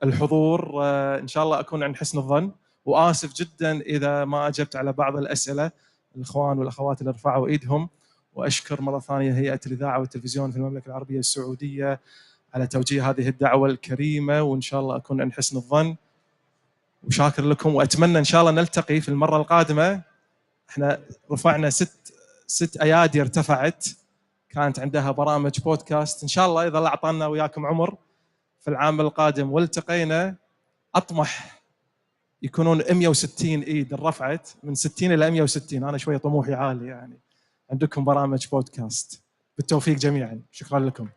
الحضور. إن شاء الله أكون عند حسن الظن، وآسف جدا إذا ما أجبت على بعض الأسئلة الإخوان والأخوات اللي رفعوا إيدهم. وأشكر مرة ثانية هيئة الإذاعة والتلفزيون في المملكة العربية السعودية على توجيه هذه الدعوة الكريمة، وإن شاء الله أكون عند حسن الظن وشاكر لكم. وأتمنى إن شاء الله نلتقي في المرة القادمة. احنا رفعنا ست أيادي ارتفعت كانت عندها برامج بودكاست. إن شاء الله إذا الله أعطانا وياكم عمر في العام القادم والتقينا، أطمح يكونون 160 إيد رفعت، من 60 إلى 160. أنا شوية طموحي عالي يعني. عندكم برامج بودكاست. بالتوفيق جميعا، شكرا لكم.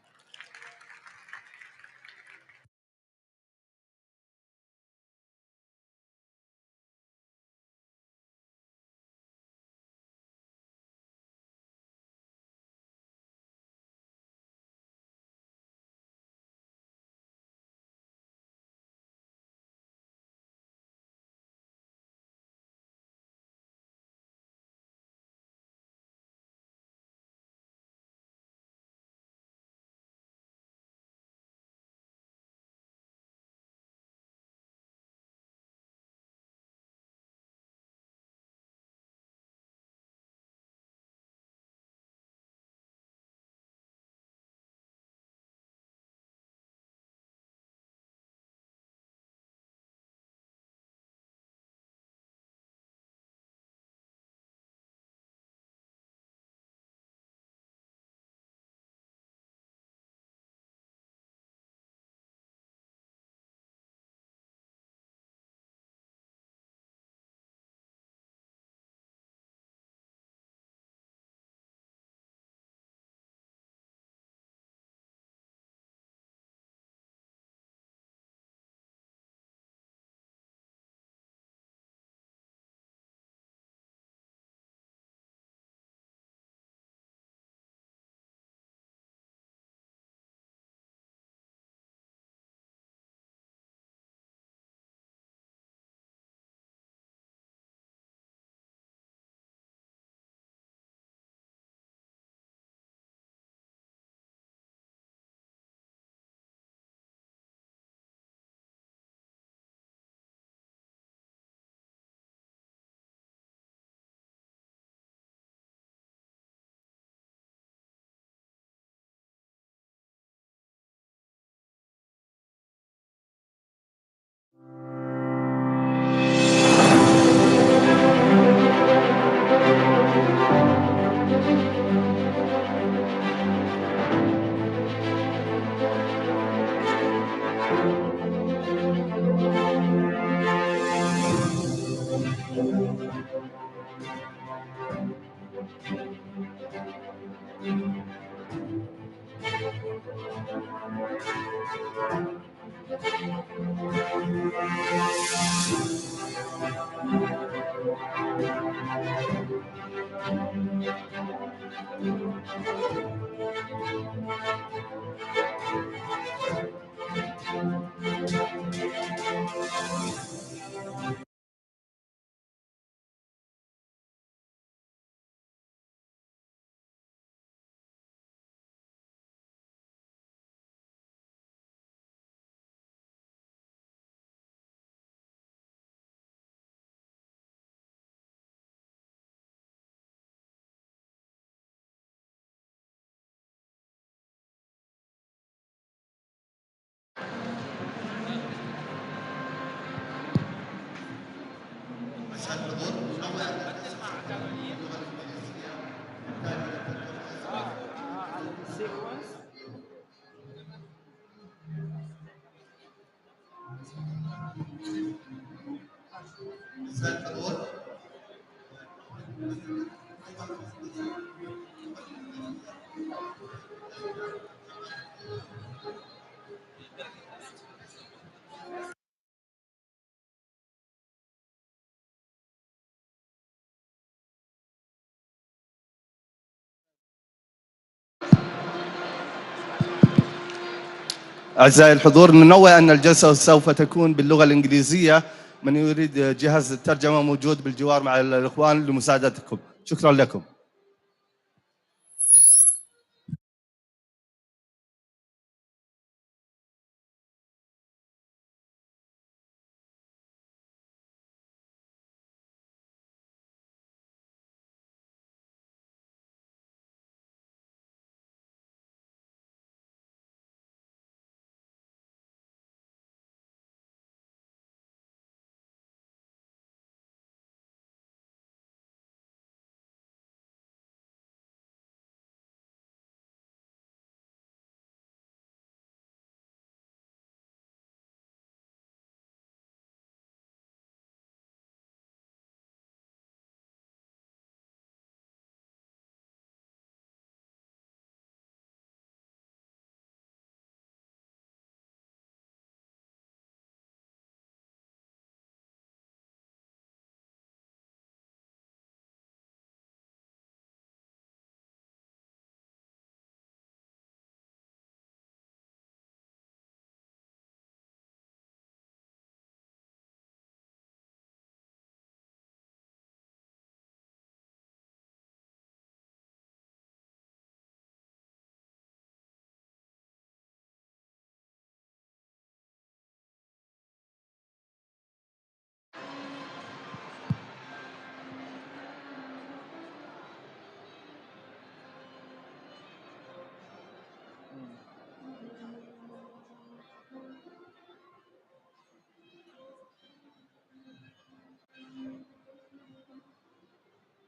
أعزائي الحضور، ننوه أن الجلسة سوف تكون باللغة الإنجليزية. من يريد جهاز الترجمة موجود بالجوار مع الإخوان لمساعدتكم. شكرا لكم.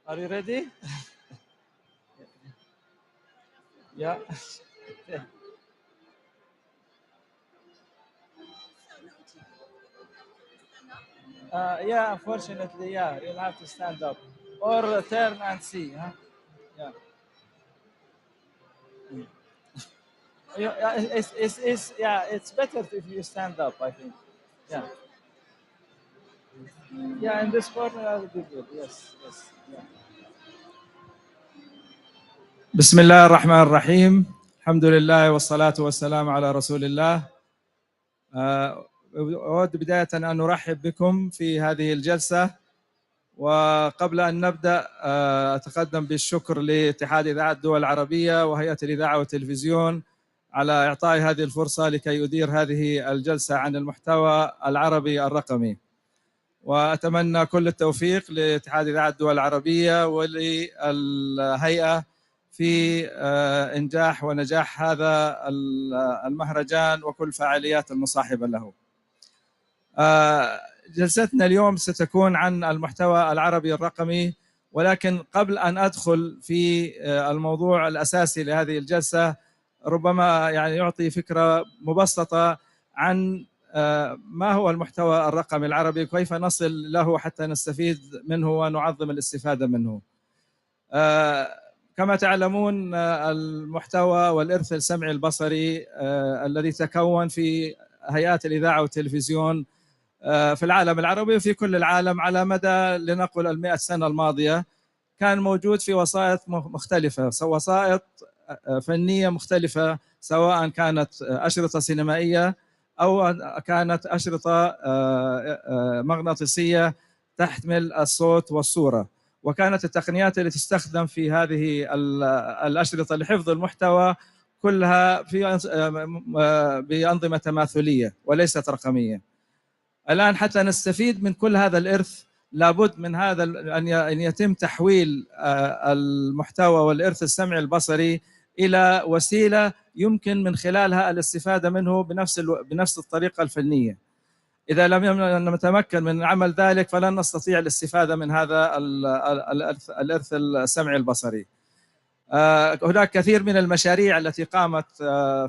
Are you ready? Yeah. Yeah, unfortunately, yeah, you'll have to stand up or turn and see. Huh? Yeah. It's better if you stand up, I think. Yeah. Yeah, in this corner, I will be good. Yes, yes. Yeah. بسم الله الرحمن الرحيم. الحمد لله والصلاة والسلام على رسول الله. أود بداية أن نرحب بكم في هذه الجلسة، وقبل أن نبدأ أتقدم بالشكر لاتحاد إذاعة الدول العربية وهيئة الإذاعة والتلفزيون على إعطاء هذه الفرصة لكي يدير هذه الجلسة عن المحتوى العربي الرقمي. وأتمنى كل التوفيق لاتحاد إذاعة الدول العربية وللهيئة في إنجاح ونجاح هذا المهرجان وكل فعاليات المصاحبة له. جلستنا اليوم ستكون عن المحتوى العربي الرقمي، ولكن قبل أن أدخل في الموضوع الأساسي لهذه الجلسة ربما يعني يعطي فكرة مبسطة عن ما هو المحتوى الرقمي العربي وكيف نصل له حتى نستفيد منه ونعظم الاستفادة منه. كما تعلمون المحتوى والإرث السمعي البصري الذي تكون في هيئات الإذاعة والتلفزيون في العالم العربي وفي كل العالم على مدى لنقل 100 سنة الماضية كان موجود في وسائط مختلفة، وسائط فنية مختلفة، سواء كانت أشرطة سينمائية أو كانت أشرطة مغناطيسية تحمل الصوت والصورة. وكانت التقنيات التي تستخدم في هذه الأشرطة لحفظ المحتوى كلها بأنظمة تماثلية وليست رقمية. الآن حتى نستفيد من كل هذا الإرث لابد من هذا أن يتم تحويل المحتوى والإرث السمعي البصري إلى وسيلة يمكن من خلالها الاستفادة منه بنفس الطريقة الفنية. إذا لم نتمكن من عمل ذلك فلن نستطيع الاستفادة من هذا الإرث السمعي البصري. هناك كثير من المشاريع التي قامت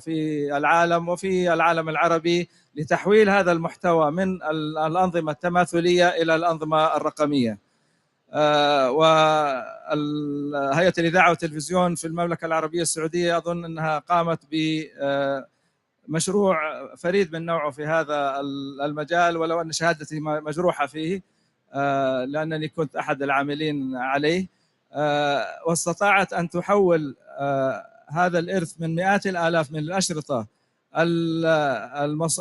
في العالم وفي العالم العربي لتحويل هذا المحتوى من الأنظمة التماثلية إلى الأنظمة الرقمية. وهيئة الإذاعة والتلفزيون في المملكة العربية السعودية أظن أنها قامت بمشروع فريد من نوعه في هذا المجال، ولو أن شهادتي مجروحة فيه لأنني كنت أحد العاملين عليه. واستطاعت أن تحول هذا الإرث من مئات الآلاف من الأشرطة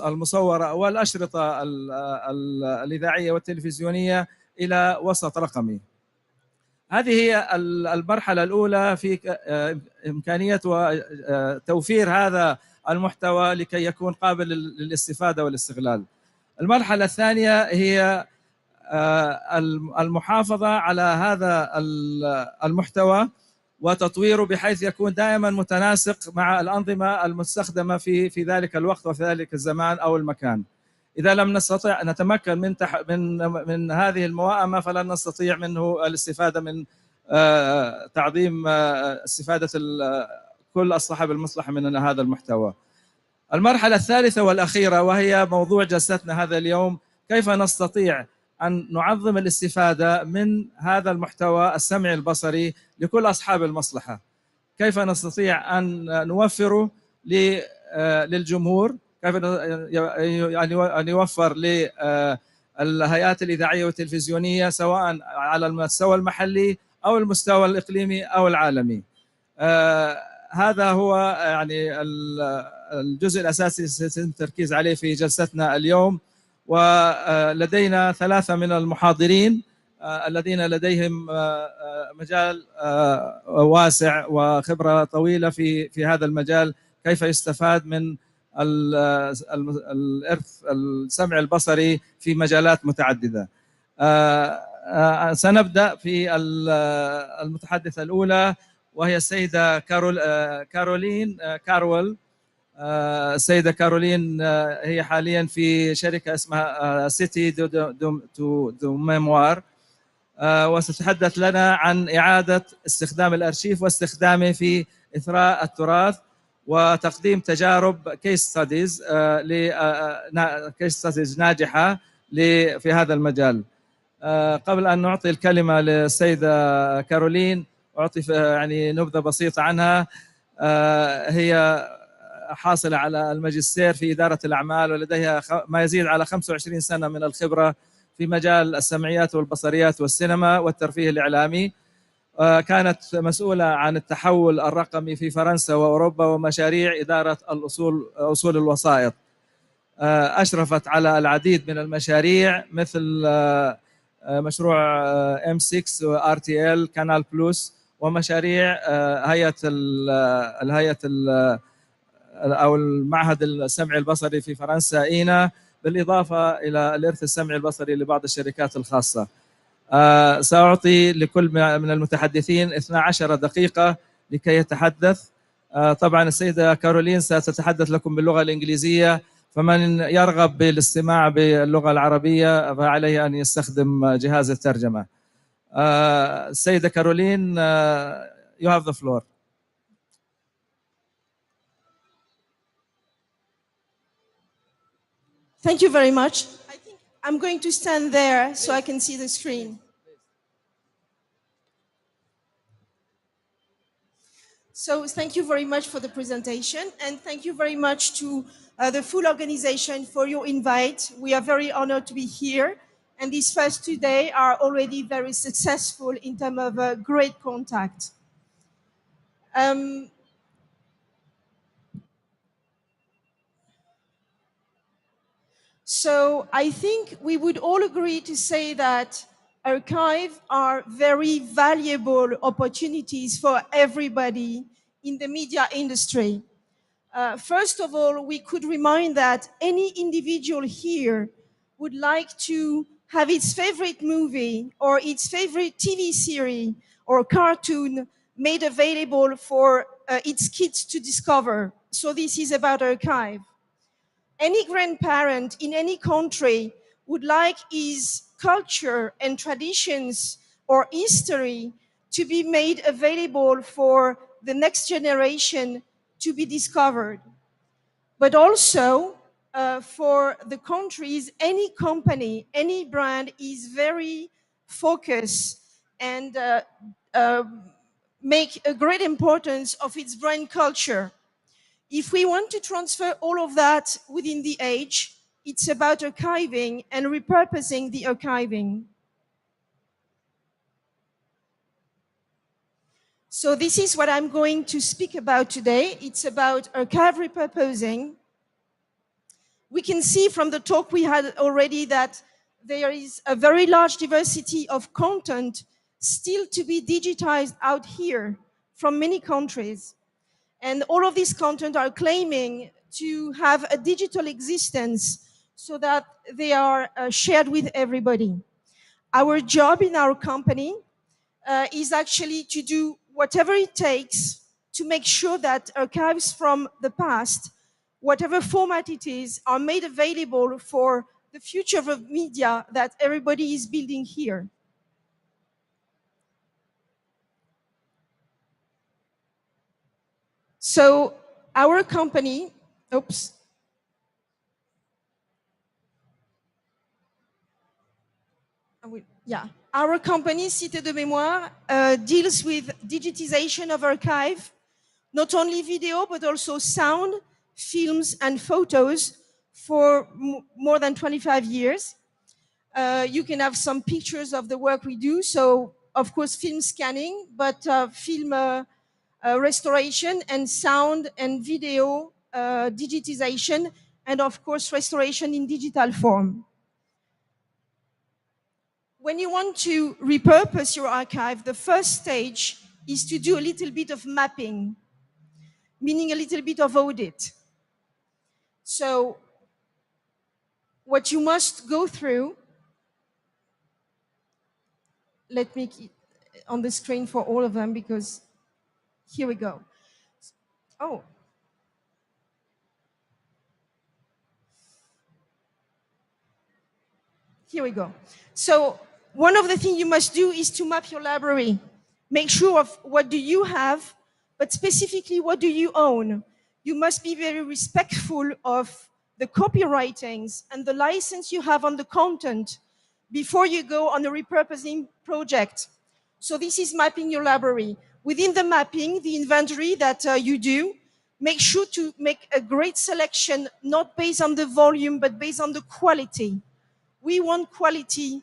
المصورة والأشرطة الإذاعية والتلفزيونية إلى وسط رقمي. هذه هي المرحلة الأولى في إمكانية توفير هذا المحتوى لكي يكون قابل للاستفادة والاستغلال. المرحلة الثانية هي المحافظة على هذا المحتوى وتطويره بحيث يكون دائما متناسق مع الأنظمة المستخدمة في ذلك الوقت وفي ذلك الزمان أو المكان. إذا لم نستطيع أن نتمكن من هذه الموائمة فلن نستطيع منه الاستفادة من تعظيم استفادة كل أصحاب المصلحة من هذا المحتوى. المرحلة الثالثة والأخيرة وهي موضوع جلستنا هذا اليوم، كيف نستطيع أن نعظم الاستفادة من هذا المحتوى السمعي البصري لكل أصحاب المصلحة، كيف نستطيع أن نوفره للجمهور، كيف أن يوفر للهيئات الإذاعية والتلفزيونية سواء على المستوى المحلي أو المستوى الإقليمي أو العالمي. هذا هو يعني الجزء الأساسي سيتم التركيز عليه في جلستنا اليوم. ولدينا 3 من المحاضرين الذين لديهم مجال واسع وخبرة طويلة في هذا المجال، كيف يستفاد من الإرث السمعي البصري في مجالات متعددة. سنبدأ في المتحدثة الأولى وهي السيدة كارول. السيدة كارولين هي حاليا في شركة اسمها سيتي دو ميموار. وستتحدث لنا عن إعادة استخدام الأرشيف واستخدامه في إثراء التراث وتقديم تجارب كيس ستاديز ناجحة في هذا المجال. قبل أن نعطي الكلمة للسيدة كارولين أعطي يعني نبذة بسيطة عنها. هي حاصلة على الماجستير في إدارة الأعمال ولديها ما يزيد على 25 سنة من الخبرة في مجال السمعيات والبصريات والسينما والترفيه الإعلامي. كانت مسؤولة عن التحول الرقمي في فرنسا وأوروبا ومشاريع إدارة أصول الوسائط. أشرفت على العديد من المشاريع مثل مشروع M6 RTL كانال بلوس ومشاريع الهيئة أو المعهد السمعي البصري في فرنسا إينا، بالإضافة إلى الإرث السمعي البصري لبعض الشركات الخاصة. سأعطي لكل من المتحدثين 12 دقيقة لكي يتحدث. طبعا السيدة كارولين ستتحدث لكم باللغة الإنجليزية، فمن يرغب بالاستماع باللغة العربية فعليه أن يستخدم جهاز الترجمة. السيدة كارولين you have the floor. Thank you very much. I think I'm going to stand there so I can see the screen. So thank you very much for the presentation, and thank you very much to the full organization for your invite. We are very honored to be here, and these first 2 days are already very successful in terms of great contact. So I think we would all agree to say that archives are very valuable opportunities for everybody in the media industry. First of all, we could remind that any individual here would like to have its favorite movie or its favorite TV series or cartoon made available for its kids to discover. So this is about archive. Any grandparent in any country would like his culture and traditions or history to be made available for the next generation to be discovered. But also for the countries, any company, any brand is very focused and make a great importance of its brand culture. If we want to transfer all of that within the age, it's about archiving and repurposing the archiving. So this is what I'm going to speak about today. It's about archive repurposing. We can see from the talk we had already that there is a very large diversity of content still to be digitized out here from many countries. And all of this content are claiming to have a digital existence so that they are shared with everybody. Our job in our company is actually to do whatever it takes to make sure that archives from the past, whatever format it is, are made available for the future of media that everybody is building here. So our company, our company, Cité de Mémoire, deals with digitization of archive, not only video, but also sound, films, and photos for more than 25 years. You can have some pictures of the work we do. So, of course, film scanning, but film restoration and sound and video digitization, and of course, restoration in digital form. When you want to repurpose your archive, the first stage is to do a little bit of mapping, meaning a little bit of audit. So what you must go through, let me keep on the screen for all of them because here we go. Oh. Here we go. So One of the things you must do is to map your library. Make sure of what do you have, but specifically what do you own. You must be very respectful of the copywritings and the license you have on the content before you go on a repurposing project. So this is mapping your library. Within the mapping, the inventory that you do, make sure to make a great selection, not based on the volume, but based on the quality. We want quality,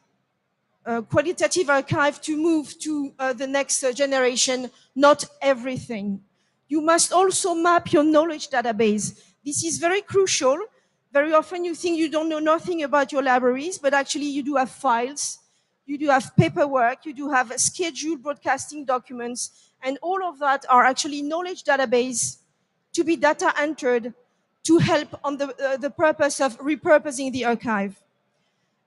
qualitative archive to move to the next generation, not everything. You must also map your knowledge database. This is very crucial. Very often you think you don't know nothing about your libraries, but actually you do have files, you do have paperwork, you do have scheduled broadcasting documents, and all of that are actually knowledge database to be data entered to help on the purpose of repurposing the archive.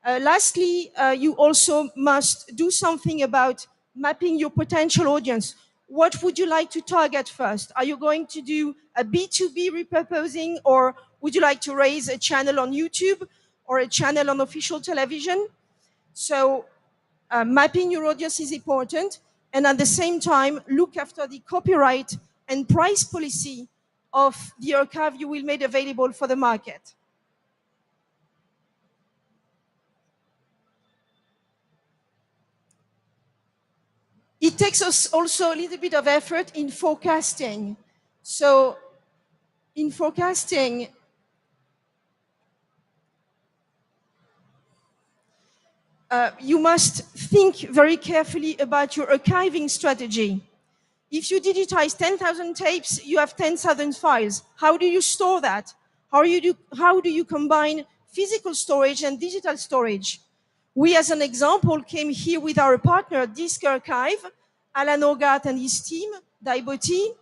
Lastly, you also must do something about mapping your potential audience. What would you like to target first? Are you going to do a B2B repurposing, or would you like to raise a channel on YouTube or a channel on official television? So mapping your audience is important, and at the same time, look after the copyright and price policy of the archive you will make available for the market. It takes us also a little bit of effort in forecasting. So in forecasting, you must think very carefully about your archiving strategy. If you digitize 10,000 tapes, you have 10,000 files. How do you store that? How do you combine physical storage and digital storage? We, as an example, came here with our partner, Disk Archive. Alan Hogarth and his team, Daiboti,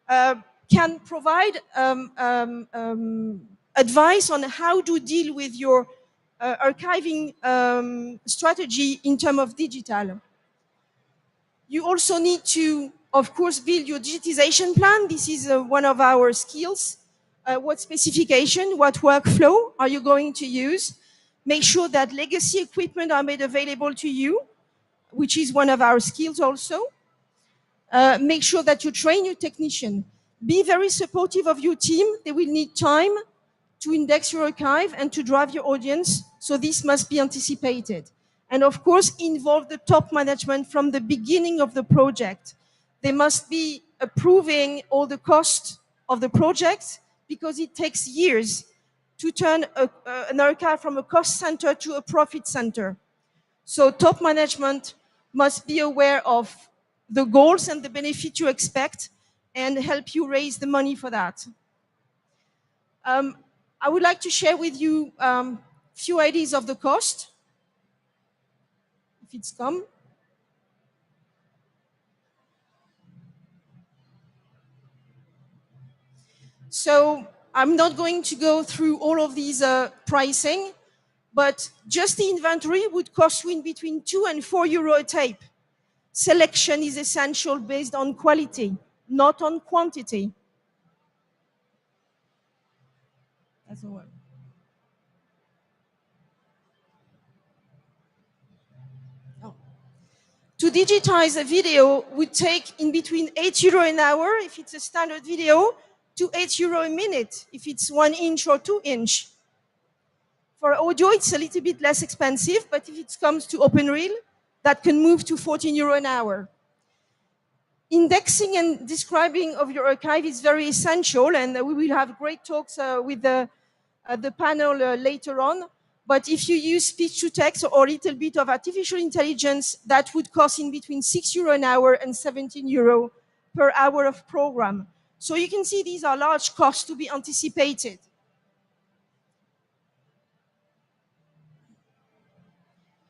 can provide advice on how to deal with your archiving strategy in terms of digital. You also need to, of course, build your digitization plan. This is one of our skills. What specification, what workflow are you going to use? Make sure that legacy equipment are made available to you, which is one of our skills also. Make sure that you train your technician. Be very supportive of your team. They will need time to index your archive and to drive your audience. So this must be anticipated. And of course, involve the top management from the beginning of the project. They must be approving all the costs of the project, because it takes years to turn an archive from a cost center to a profit center. So top management must be aware of the goals and the benefit you expect and help you raise the money for that. I would like to share with you a few ideas of the cost, if it's come. So I'm not going to go through all of these pricing, but just the inventory would cost you in between 2 and 4 euro a tape. Selection is essential based on quality, not on quantity. That's all. Oh. To digitize a video would take in between 8 euro an hour if it's a standard video, to 8 euro a minute if it's 1 inch or 2 inch. For audio, it's a little bit less expensive, but if it comes to open reel, that can move to 14 euro an hour. Indexing and describing of your archive is very essential, and we will have great talks with the panel later on. But if you use speech-to-text or a little bit of artificial intelligence, that would cost in between 6 euro an hour and 17 euro per hour of program. So you can see these are large costs to be anticipated.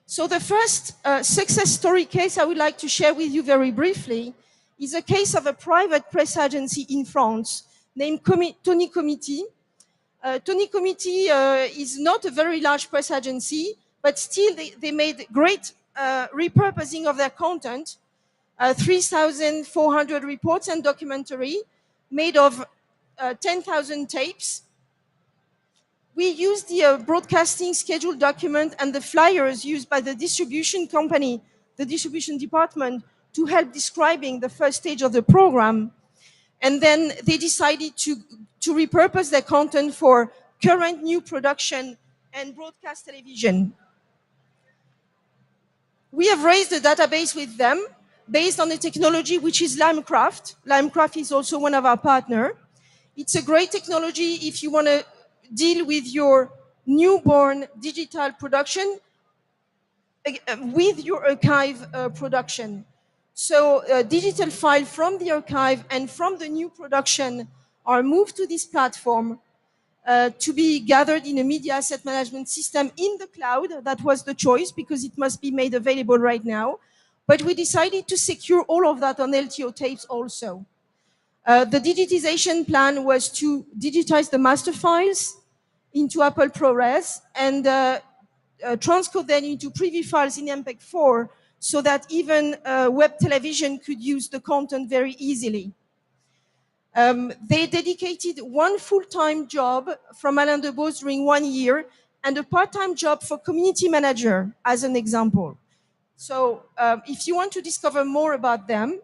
So the first success story case I would like to share with you very briefly is a case of a private press agency in France named Tony Committee. Tony Committee is not a very large press agency, but still they made great repurposing of their content, 3,400 reports and documentary made of 10,000 tapes. We use the broadcasting schedule document and the flyers used by the distribution company, the distribution department, to help describing the first stage of the program. And then they decided to repurpose their content for current new production and broadcast television. We have raised a database with them based on a technology which is Limecraft. Limecraft is also one of our partners. It's a great technology if you want to deal with your newborn digital production with your archive production. So digital file from the archive and from the new production are moved to this platform to be gathered in a media asset management system in the cloud. That was the choice because it must be made available right now. But we decided to secure all of that on LTO tapes also. The digitization plan was to digitize the master files into Apple ProRes and transcode them into preview files in MPEG 4 so that even web television could use the content very easily. They dedicated one full-time job from Alain de Bose during 1 year and a part-time job for community manager as an example. So if you want to discover more about them,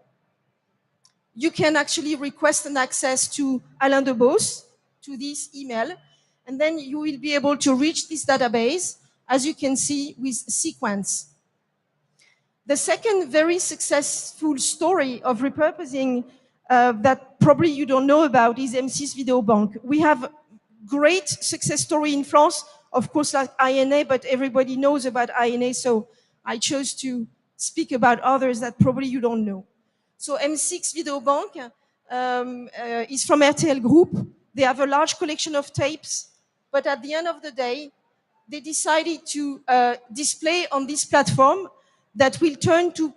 you can actually request an access to Alain de Bose, to this email, and then you will be able to reach this database, as you can see with sequence. The second very successful story of repurposing that probably you don't know about is M6 Video Bank. We have great success story in France, of course, like INA, but everybody knows about INA, so I chose to speak about others that probably you don't know. So M6 Video Bank is from RTL Group. They have a large collection of tapes, but at the end of the day, they decided to display on this platform that will turn to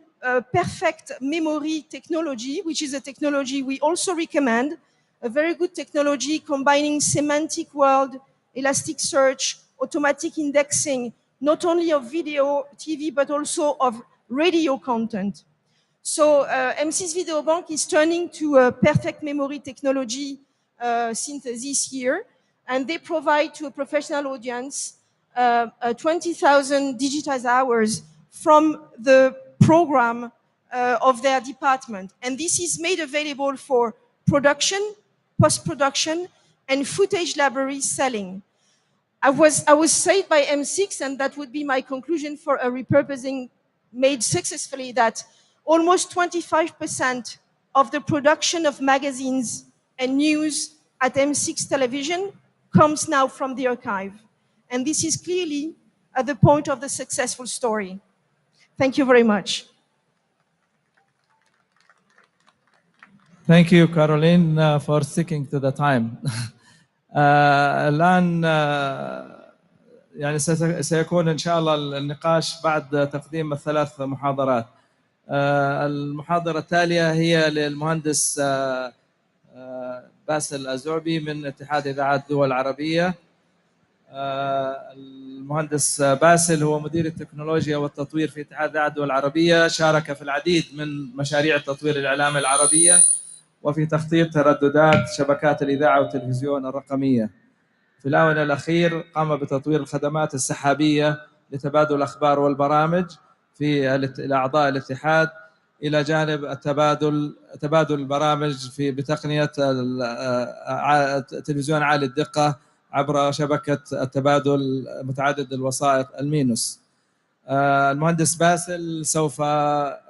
perfect memory technology, which is a technology we also recommend, a very good technology combining semantic world, elastic search, automatic indexing, not only of video, TV, but also of radio content. So M6 Video Bank is turning to a perfect memory technology since this year, and they provide to a professional audience 20,000 digitized hours from the program of their department. And this is made available for production, post-production, and footage library selling. I was said by M6, and that would be my conclusion for a repurposing made successfully, that almost 25% of the production of magazines and news at M6 television comes now from the archive. And this is clearly at the point of the successful story. Thank you very much. Thank you, Caroline, for sticking to the time. الآن يعني سيكون إن شاء الله النقاش بعد تقديم الثلاث محاضرات. المحاضرة التالية هي للمهندس باسل الزعبي من اتحاد إذاعات الدول العربية. المهندس باسل هو مدير التكنولوجيا والتطوير في اتحاد إذاعات الدول العربية، شارك في العديد من مشاريع تطوير الإعلام العربية وفي تخطيط ترددات شبكات الإذاعة والتلفزيون الرقمية. في الآونة الأخير قام بتطوير الخدمات السحابية لتبادل الأخبار والبرامج في أعضاء الاتحاد، إلى جانب تبادل البرامج بتقنية تلفزيون عالي الدقة عبر شبكة التبادل متعدد الوسائط المينوس. المهندس باسل سوف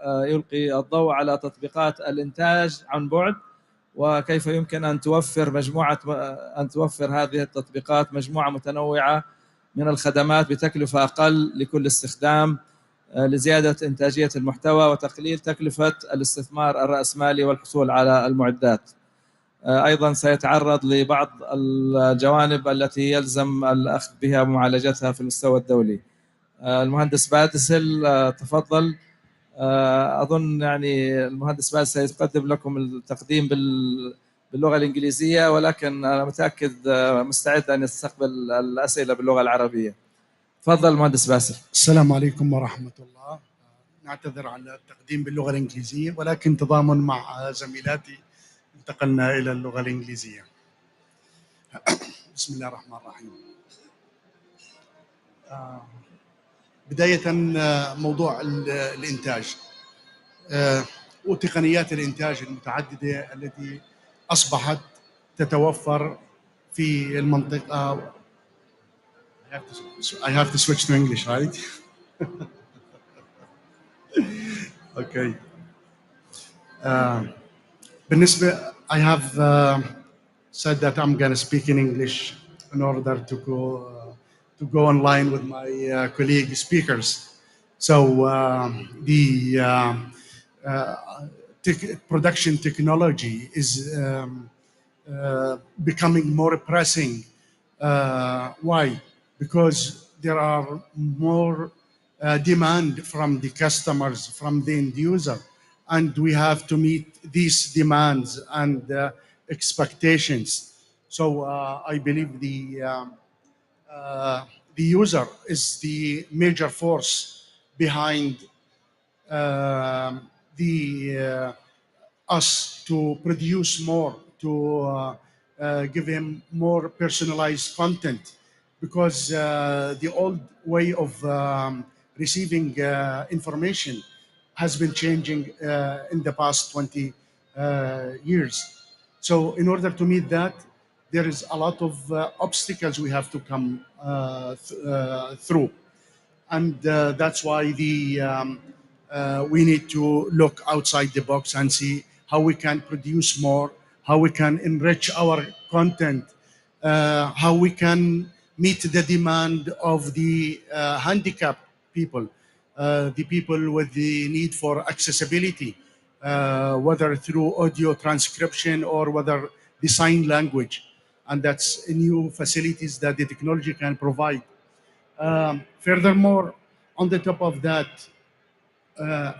يلقي الضوء على تطبيقات الإنتاج عن بعد وكيف يمكن أن توفر هذه التطبيقات مجموعة متنوعة من الخدمات بتكلفة أقل لكل استخدام، لزيادة إنتاجية المحتوى وتقليل تكلفة الاستثمار الرأسمالي والحصول على المعدات. أيضا سيتعرض لبعض الجوانب التي يلزم الأخذ بها ومعالجتها في المستوى الدولي. المهندس باسل تفضل. أظن يعني المهندس باسل سيقدم لكم التقديم باللغة الإنجليزية، ولكن أنا متأكد مستعد أن يستقبل الأسئلة باللغة العربية. تفضل مهندس باسل. السلام عليكم ورحمة الله. نعتذر على التقديم باللغة الإنجليزية، ولكن تضامن مع زميلاتي انتقلنا إلى اللغة الإنجليزية. بسم الله الرحمن الرحيم. بداية موضوع الإنتاج وتقنيات الإنتاج المتعددة التي أصبحت تتوفر في المنطقة. I have to switch to English, right? Okay. بالنسبة, I have said that I'm going to speak in English in order to go online with my colleague speakers. So the production technology is becoming more pressing. Why? Because there are more demand from the customers, from the end user, and we have to meet these demands and expectations. So I believe the user is the major force behind us to produce more, to give him more personalized content, because the old way of receiving information has been changing in the past 20 years. So in order to meet that, there is a lot of obstacles we have to come through. And that's why we need to look outside the box and see how we can produce more, how we can enrich our content, how we can meet the demand of the handicapped people, the people with the need for accessibility, whether through audio transcription or whether the sign language. And that's new facilities that the technology can provide. Furthermore, on the top of that,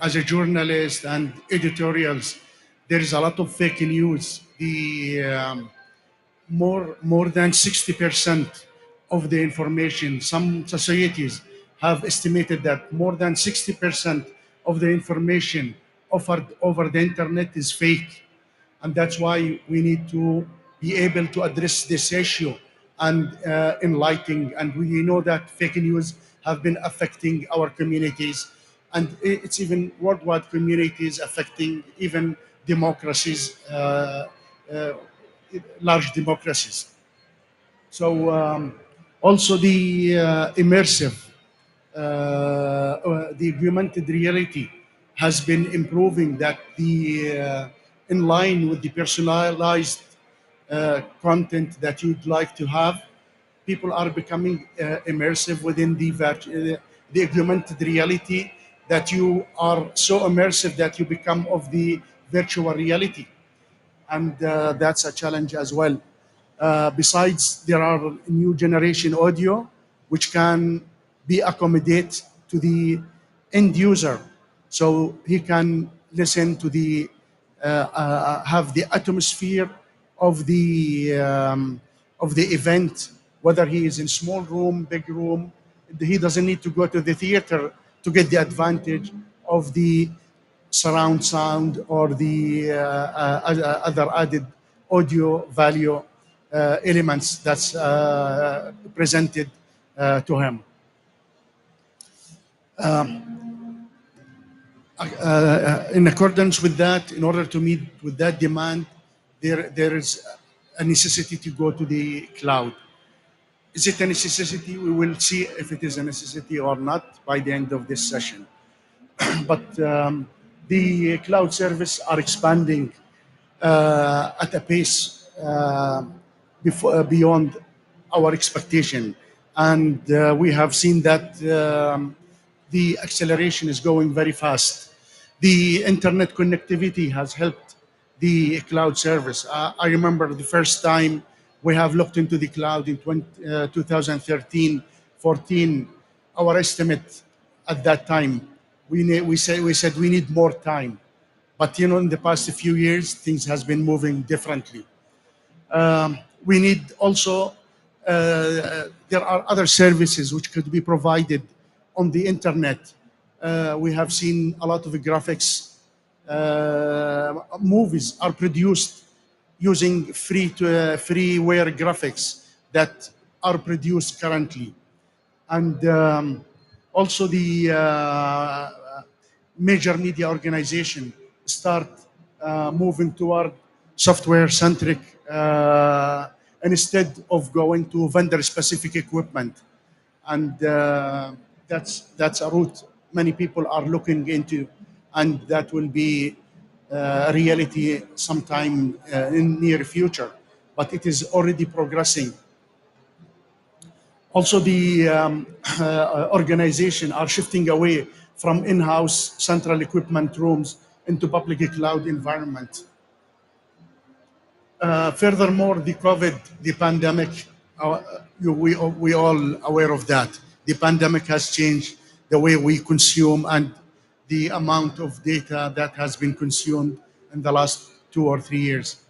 as a journalist and editorials, there is a lot of fake news. More than 60% of the information, some societies have estimated that more than 60% of the information offered over the internet is fake. And that's why we need to be able to address this issue and enlightening. And we know that fake news have been affecting our communities, and it's even worldwide communities, affecting even democracies, large democracies. So also the immersive, the augmented reality has been improving, that in line with the personalized content that you'd like to have, people are becoming immersive within the augmented reality, that you are so immersive that you become of the virtual reality. And that's a challenge as well. Besides, there are new generation audio which can be accommodate to the end user, so he can listen to have the atmosphere of the event, whether he is in small room, big room. He doesn't need to go to the theater to get the advantage of the surround sound or the other added audio value elements that's presented to him. In accordance with that, in order to meet with that demand, there is a necessity to go to the cloud. Is it a necessity? We will see if it is a necessity or not by the end of this session. But the cloud service are expanding at a pace beyond our expectation. And we have seen that the acceleration is going very fast. The internet connectivity has helped the cloud service. I remember the first time we have looked into the cloud in 2013, 14. Our estimate at that time, we said we need more time. But in the past few years, things has been moving differently. We need also, there are other services which could be provided on the internet. We have seen a lot of graphics. Movies are produced using freeware graphics that are produced currently. And also the major media organization start moving toward software-centric instead of going to vendor-specific equipment. And that's a route many people are looking into, and that will be a reality sometime in near future, but it is already progressing. Also, the organization are shifting away from in-house central equipment rooms into public cloud environment. Furthermore, the COVID, the pandemic, we all aware of that. The pandemic has changed the way we consume and the amount of data that has been consumed in the last 2 or 3 years.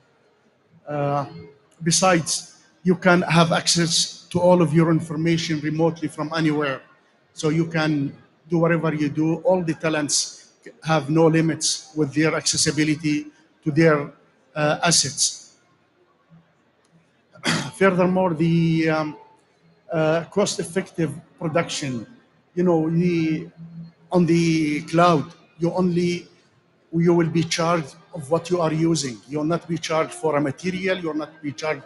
Besides, you can have access to all of your information remotely from anywhere. So you can do whatever you do. All the talents have no limits with their accessibility to their assets. Furthermore, the cost-effective production, on the cloud, you will be charged of what you are using. You will not be charged for a material. You will not be charged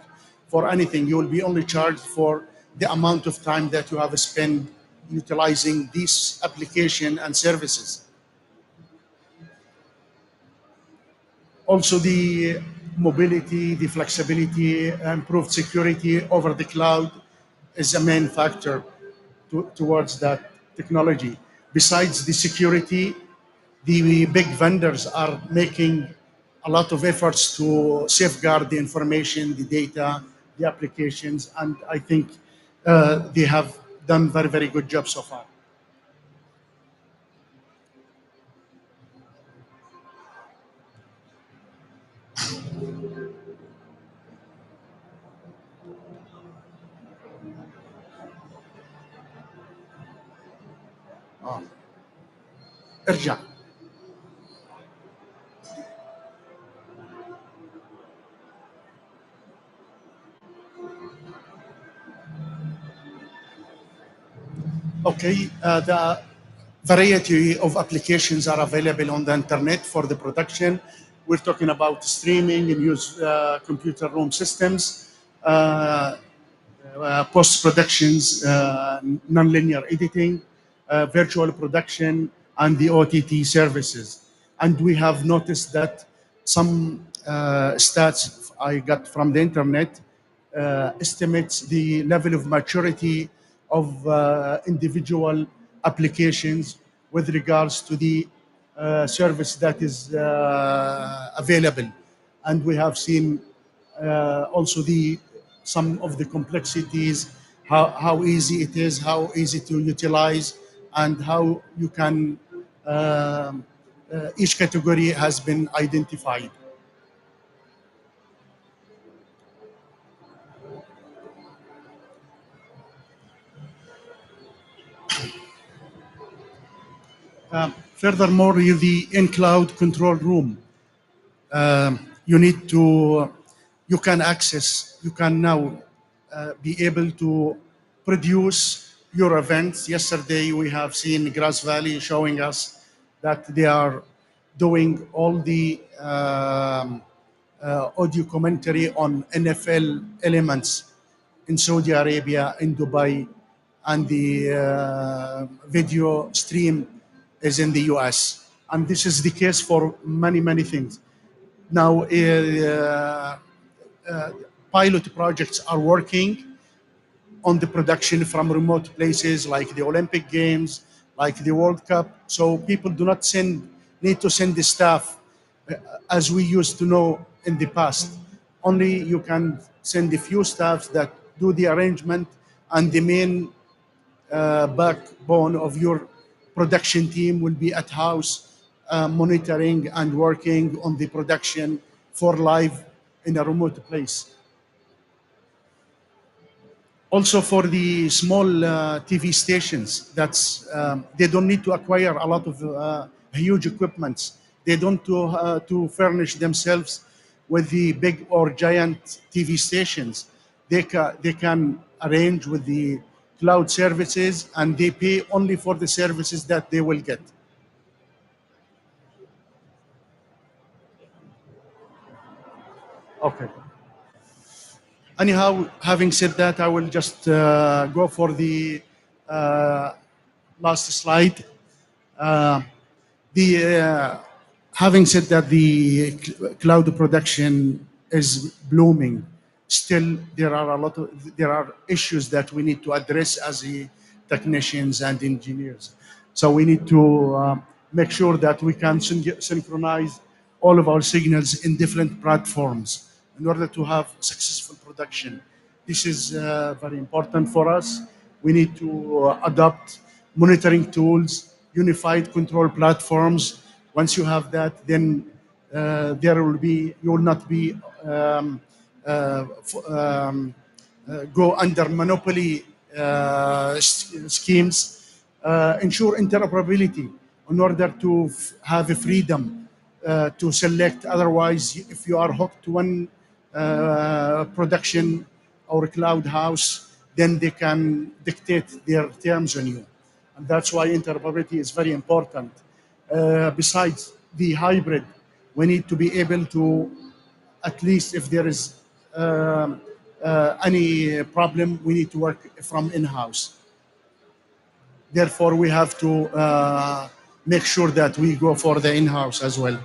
for anything. You will be only charged for the amount of time that you have spent utilizing this application and services. Also, the mobility, the flexibility, improved security over the cloud is a main factor towards that technology. Besides the security, the big vendors are making a lot of efforts to safeguard the information, the data, the applications, and I think they have done very, very good job so far. ارجع. Okay, the variety of applications are available on the internet for the production. We're talking about streaming and use computer room systems, post-productions, nonlinear editing, virtual production, and the OTT services. And we have noticed that some stats I got from the internet estimates the level of maturity of individual applications with regards to the service that is available. And we have seen also some of the complexities, how easy it is, how easy to utilize, and how you can, each category has been identified. Furthermore, the in-cloud control room, you can now be able to produce your events. Yesterday, we have seen Grass Valley showing us that they are doing all the audio commentary on NFL elements in Saudi Arabia, in Dubai, and the video stream is in the US. And this is the case for many, many things. Now, pilot projects are working on the production from remote places like the Olympic Games, like the World Cup. So people do not need to send the staff as we used to know in the past. Only you can send a few staffs that do the arrangement, and the main backbone of your production team will be at house monitoring and working on the production for live in a remote place. Also for the small TV stations, they don't need to acquire a lot of huge equipments. They don't to furnish themselves with the big or giant TV stations. They can arrange with the cloud services and they pay only for the services that they will get. Okay. Anyhow, having said that, I will just go for the last slide. Having said that, the cloud production is blooming. Still, there are issues that we need to address as the technicians and engineers. So we need to make sure that we can synchronize all of our signals in different platforms in order to have successful production. This is very important for us. We need to adopt monitoring tools, unified control platforms. Once you have that, then you will not be go under monopoly schemes. Ensure interoperability in order to have a freedom to select. Otherwise, if you are hooked to one production or cloud house, then they can dictate their terms on you. And that's why interoperability is very important. Besides the hybrid, we need to be able to, at least if there is any problem, we need to work from in-house. Therefore, we have to make sure that we go for the in-house as well.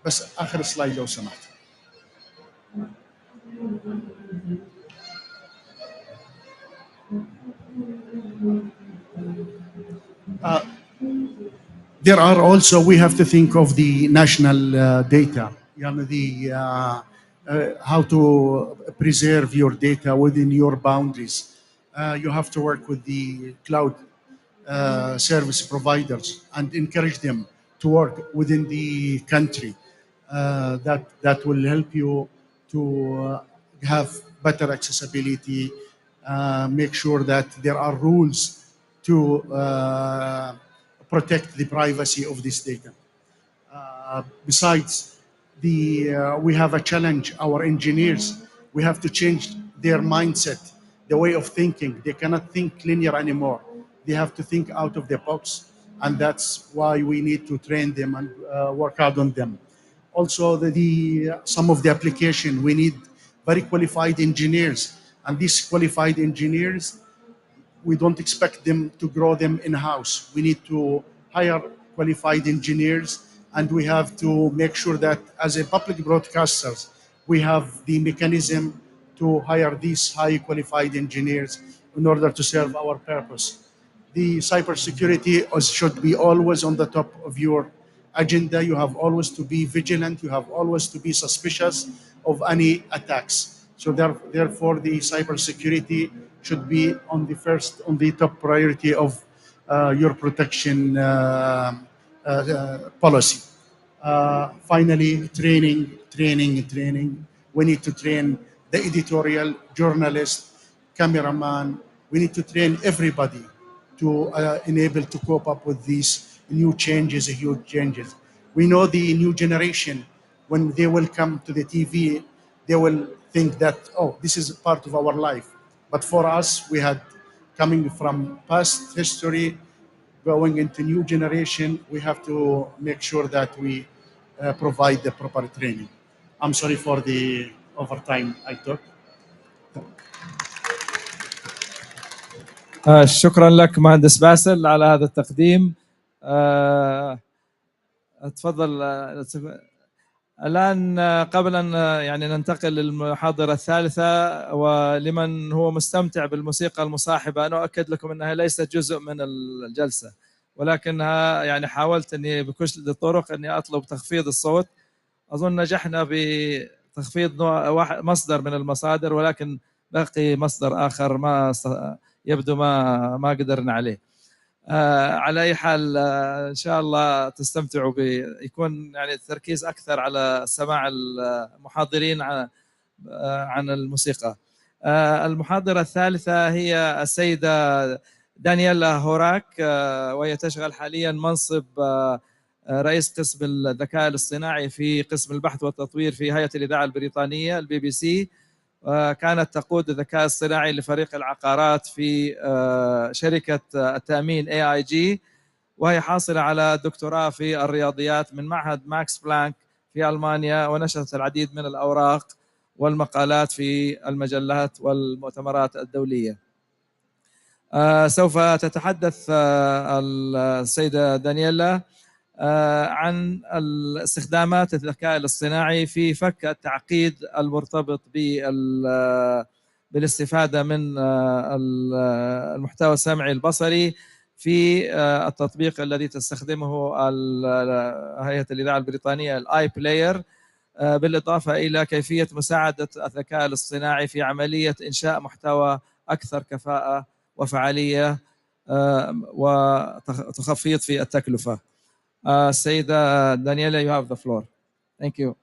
بس آخر سلايد لو سمحت. There are also, we have to think of the national data, how to preserve your data within your boundaries. You have to work with the cloud service providers and encourage them to work within the country. That will help you to have better accessibility, make sure that there are rules to protect the privacy of this data. Besides, we have a challenge. Our engineers, we have to change their mindset, the way of thinking. They cannot think linear anymore. They have to think out of the box, and that's why we need to train them and work out on them. Also, some of the application, we need very qualified engineers, and these qualified engineers, we don't expect them to grow them in-house. We need to hire qualified engineers, and we have to make sure that as a public broadcasters, we have the mechanism to hire these high qualified engineers in order to serve our purpose. The cybersecurity should be always on the top of your agenda. You have always to be vigilant. You have always to be suspicious of any attacks. So therefore, the cybersecurity should be on the top priority of your protection policy. Finally, training. We need to train the editorial, journalist, cameraman. We need to train everybody to enable to cope up with these new changes, huge changes. We know the new generation, when they will come to the TV, they will think that, oh, this is part of our life. But for us, we had coming from past history, going into new generation, we have to make sure that we provide the proper training. I'm sorry for the overtime I took. شكرا لك مهندس باسل على هذا التقديم. تفضل. الآن قبل أن يعني ننتقل للمحاضرة الثالثة، ولمن هو مستمتع بالموسيقى المصاحبة، أنا أؤكد لكم أنها ليست جزء من الجلسة، ولكنها يعني حاولت أني بكل الطرق أني أطلب تخفيض الصوت. أظن نجحنا بتخفيض مصدر من المصادر، ولكن باقي مصدر آخر ما يبدو ما قدرنا عليه. على أي حال إن شاء الله تستمتعوا يكون يعني التركيز أكثر على سماع المحاضرين عن الموسيقى. المحاضرة الثالثة هي السيدة دانييلا هوراك، وهي تشغل حاليا منصب رئيس قسم الذكاء الاصطناعي في قسم البحث والتطوير في هيئة الإذاعة البريطانية الBBC، كانت تقود الذكاء الصناعي لفريق العقارات في شركة التأمين AIG، وهي حاصلة على دكتوراه في الرياضيات من معهد ماكس بلانك في ألمانيا، ونشرت العديد من الأوراق والمقالات في المجلات والمؤتمرات الدولية. سوف تتحدث السيدة دانييلا عن استخدامات الذكاء الاصطناعي في فك التعقيد المرتبط بالاستفادة من المحتوى السمعي البصري في التطبيق الذي تستخدمه هيئة الإذاعة البريطانية الاي بلاير، بالإضافة إلى كيفية مساعدة الذكاء الاصطناعي في عملية إنشاء محتوى أكثر كفاءة وفعالية وتخفيض في التكلفة. السيدة دانييلا, you have the floor. Thank you.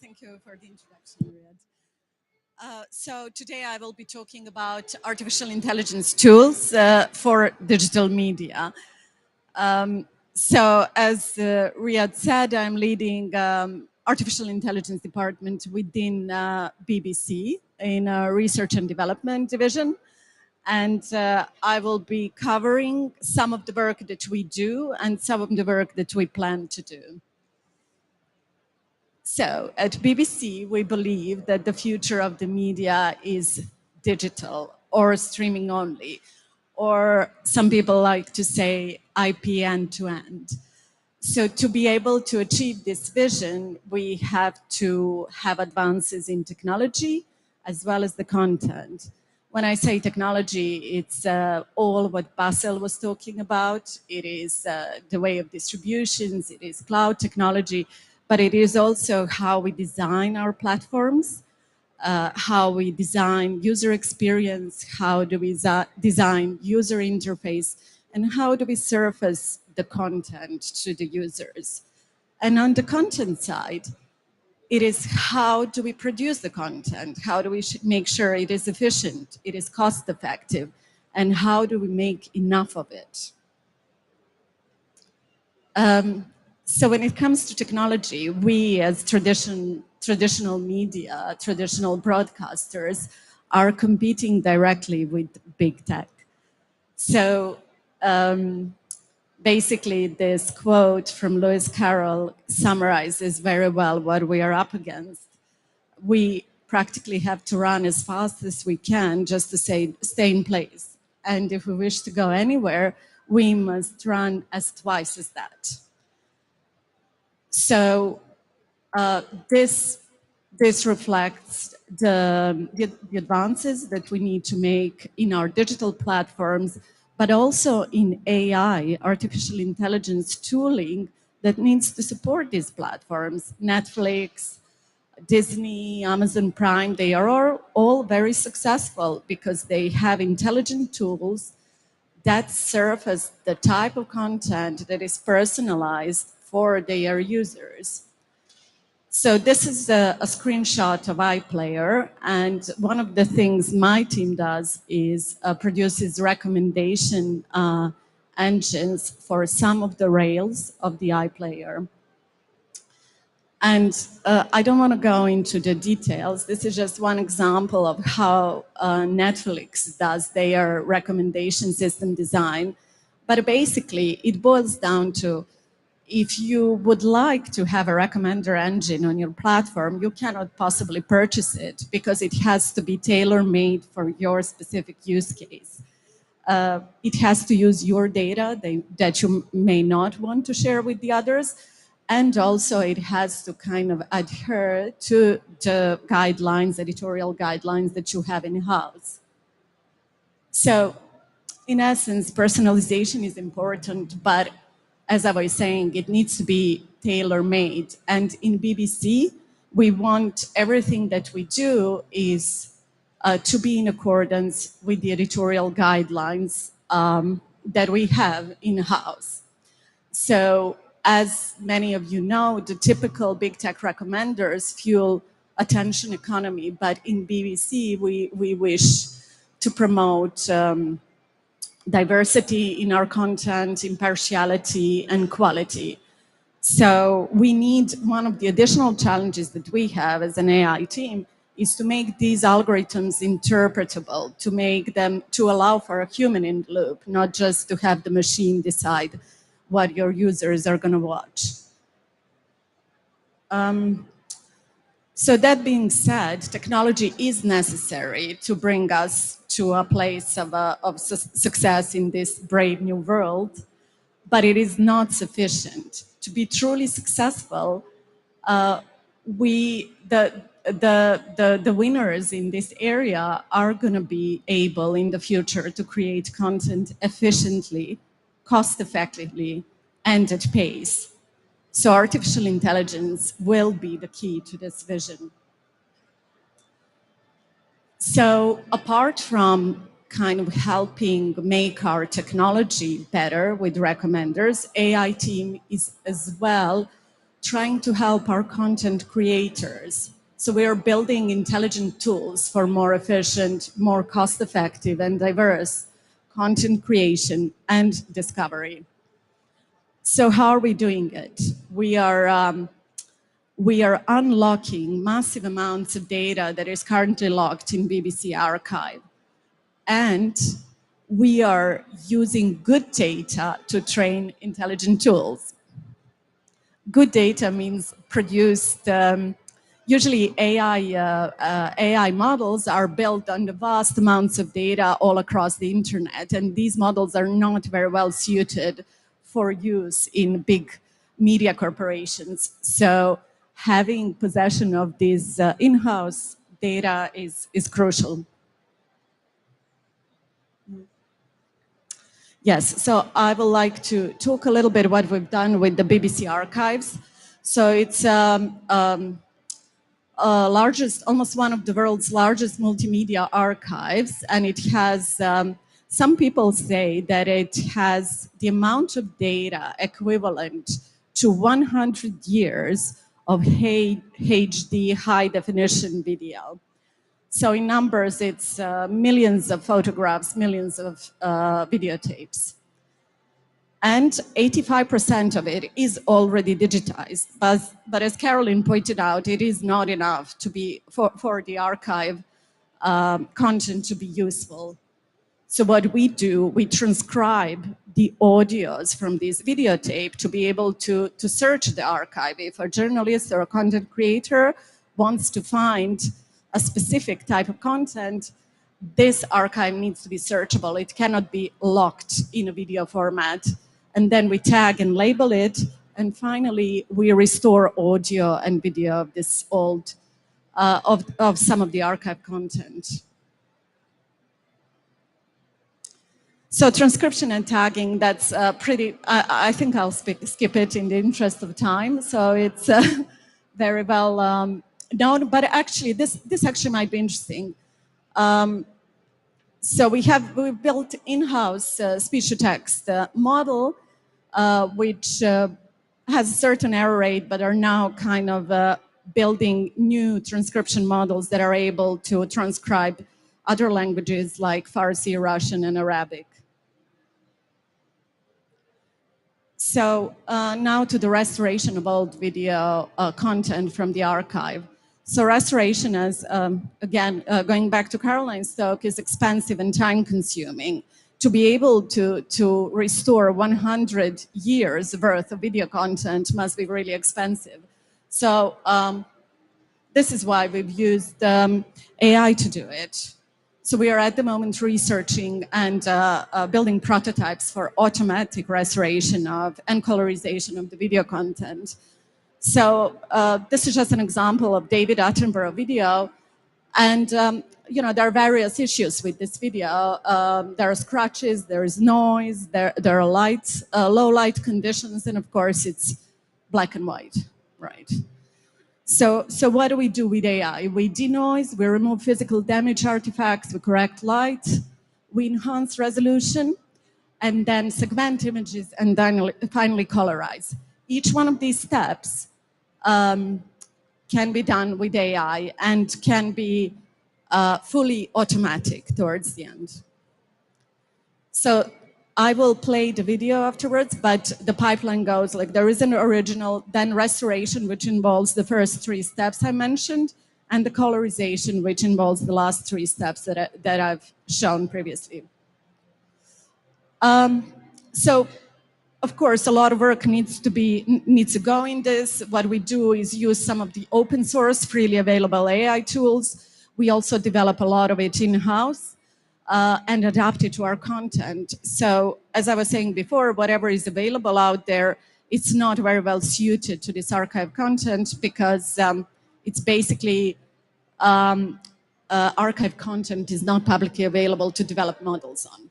Thank you for the introduction, Riyad. So today I will be talking about artificial intelligence tools for digital media. So as Riyad said, I'm leading artificial intelligence department within BBC in research and development division. And I will be covering some of the work that we do and some of the work that we plan to do. So at BBC, we believe that the future of the media is digital or streaming only, or some people like to say IP end-to-end. So to be able to achieve this vision, we have to have advances in technology as well as the content. When I say technology, it's all what Basil was talking about. It is the way of distributions, it is cloud technology, but it is also how we design our platforms, how we design user experience, how do we design user interface, and how do we surface the content to the users. And on the content side, it is how do we produce the content? How do we make sure it is efficient, it is cost effective, and how do we make enough of it? So when it comes to technology, we as traditional media, traditional broadcasters are competing directly with big tech. So basically, this quote from Lewis Carroll summarizes very well what we are up against. We practically have to run as fast as we can just to stay in place. And if we wish to go anywhere, we must run as twice as that. So this reflects the advances that we need to make in our digital platforms, but also in AI, artificial intelligence tooling that needs to support these platforms. Netflix, Disney, Amazon Prime, they are all very successful because they have intelligent tools that surface the type of content that is personalized for their users. So this is a screenshot of iPlayer, and one of the things my team does is produces recommendation engines for some of the rails of the iPlayer. And I don't want to go into the details. This is just one example of how Netflix does their recommendation system design. But basically, it boils down to if you would like to have a recommender engine on your platform, you cannot possibly purchase it because it has to be tailor-made for your specific use case. It has to use your data that you may not want to share with the others. And also it has to kind of adhere to the guidelines, editorial guidelines that you have in-house. So in essence, personalization is important, but as I was saying, it needs to be tailor-made. And in BBC, we want everything that we do is to be in accordance with the editorial guidelines that we have in-house. So as many of you know, the typical big tech recommenders fuel attention economy, but in BBC, we wish to promote diversity in our content, impartiality, and quality. So we need, one of the additional challenges that we have as an AI team is to make these algorithms interpretable, to make them, to allow for a human in the loop, not just to have the machine decide what your users are going to watch. So that being said, technology is necessary to bring us to a place of success in this brave new world, but it is not sufficient. To be truly successful, the winners in this area are going to be able in the future to create content efficiently, cost effectively, and at pace. So artificial intelligence will be the key to this vision. So apart from kind of helping make our technology better with recommenders, AI team is as well trying to help our content creators. So we are building intelligent tools for more efficient, more cost-effective and diverse content creation and discovery. So how are we doing it? We are unlocking massive amounts of data that is currently locked in BBC Archive. And we are using good data to train intelligent tools. Good data means produced, usually AI models are built on the vast amounts of data all across the internet, and these models are not very well suited for use in big media corporations. So having possession of this in-house data is crucial. Yes, so I would like to talk a little bit what we've done with the BBC Archives. So it's almost one of the world's largest multimedia archives, and it has, some people say that it has the amount of data equivalent to 100 years of HD high definition video. So in numbers, it's millions of photographs, millions of videotapes. And 85% of it is already digitized. But as Caroline pointed out, it is not enough to be for the archive content to be useful. So what we do, we transcribe the audios from this videotape to be able to search the archive. If a journalist or a content creator wants to find a specific type of content, this archive needs to be searchable. It cannot be locked in a video format. And then we tag and label it. And finally, we restore audio and video of this old, of some of the archive content. So transcription and tagging, that's pretty, I think I'll skip it in the interest of time. So it's very well known, but actually this actually might be interesting. So we've built in-house speech-to-text model, which has a certain error rate, but are now kind of building new transcription models that are able to transcribe other languages like Farsi, Russian, and Arabic. So now to the restoration of old video content from the archive. So restoration is, again, going back to Caroline's talk, is expensive and time-consuming. To be able to restore 100 years worth of video content must be really expensive. So this is why we've used AI to do it. So we are at the moment researching and building prototypes for automatic restoration of and colorization of the video content. So this is just an example of David Attenborough video. And you know, there are various issues with this video. There are scratches, there is noise, there are lights, low light conditions, and of course it's black and white, right? So what do we do with AI? We denoise, we remove physical damage artifacts, we correct light, we enhance resolution, and then segment images, and then finally colorize. Each one of these steps can be done with AI and can be fully automatic towards the end. So I will play the video afterwards, but the pipeline goes like there is an original, then restoration, which involves the first 3 steps I mentioned, and the colorization, which involves the last 3 steps that I've shown previously. So, of course, a lot of work needs to go in this. What we do is use some of the open source, freely available AI tools. We also develop a lot of it in-house and adapt it to our content. So, as I was saying before, whatever is available out there, it's not very well suited to this archive content because it's basically archive content is not publicly available to develop models on.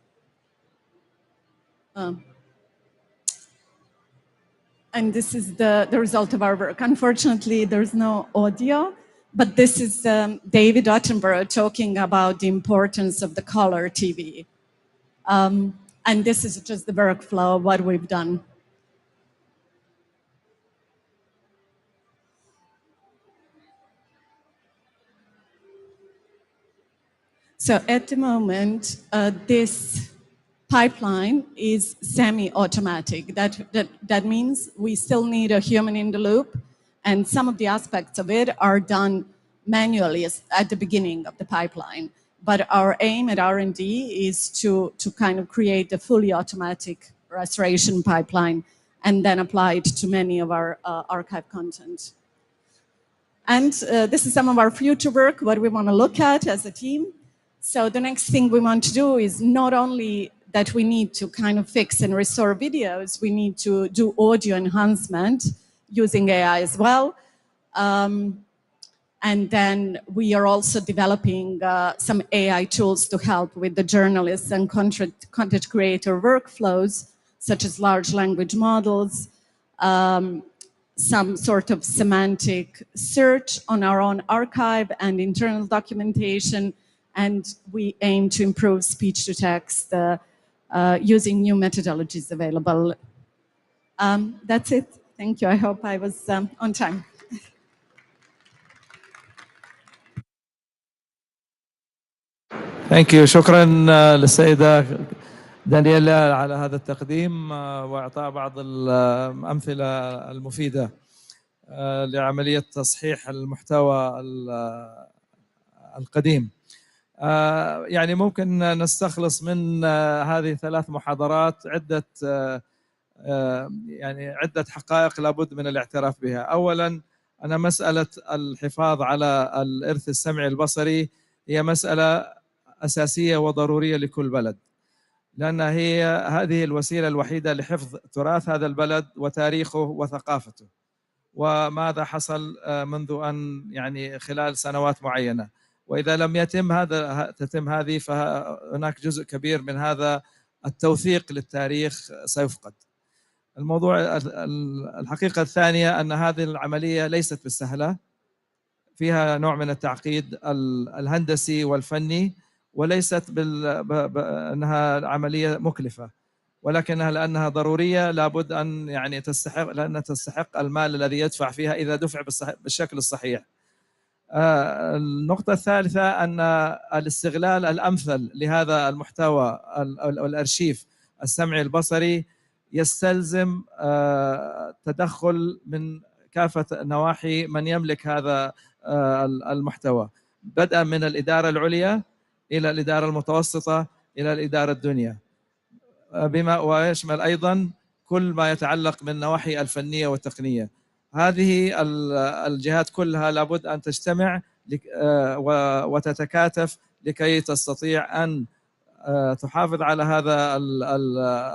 And this is the result of our work. Unfortunately, there's no audio, but this is David Attenborough talking about the importance of the color TV. And this is just the workflow of what we've done. So at the moment, this pipeline is semi-automatic. That means we still need a human in the loop, and some of the aspects of it are done manually at the beginning of the pipeline. But our aim at R&D is to kind of create a fully automatic restoration pipeline and then apply it to many of our archive content. And this is some of our future work, what we want to look at as a team. So the next thing we want to do is not only that we need to kind of fix and restore videos, we need to do audio enhancement using AI as well. And then we are also developing some AI tools to help with the journalists and content creator workflows, such as large language models, some sort of semantic search on our own archive and internal documentation. And we aim to improve speech-to-text using new methodologies available. That's it. Thank you. I hope I was on time. Thank you. شكرا للسيدة دانييلا على هذا التقديم وإعطاء بعض الأمثلة المفيدة لعملية تصحيح المحتوى القديم. يعني ممكن نستخلص من هذه 3 محاضرات عدة حقائق لابد من الاعتراف بها. أولاً أن مسألة الحفاظ على الإرث السمعي البصري هي مسألة أساسية وضرورية لكل بلد، لأن هي هذه الوسيلة الوحيدة لحفظ تراث هذا البلد وتاريخه وثقافته وماذا حصل منذ أن يعني خلال سنوات معينة. وإذا لم تتم هذه فهناك جزء كبير من هذا التوثيق للتاريخ سيفقد. الحقيقة الثانية أن هذه العملية ليست بالسهلة، فيها نوع من التعقيد الهندسي والفني، وليست أنها عملية مكلفة، ولكنها لأنها ضرورية لابد أن يعني تستحق المال الذي يدفع فيها إذا دفع بالشكل الصحيح. النقطة الثالثة أن الاستغلال الأمثل لهذا المحتوى الأرشيف السمعي البصري يستلزم تدخل من كافة نواحي من يملك هذا المحتوى، بدءا من الإدارة العليا إلى الإدارة المتوسطة إلى الإدارة الدنيا، بما ويشمل أيضا كل ما يتعلق بالنواحي الفنية والتقنية. هذه الجهات كلها لابد أن تجتمع وتتكاتف لكي تستطيع أن تحافظ على هذا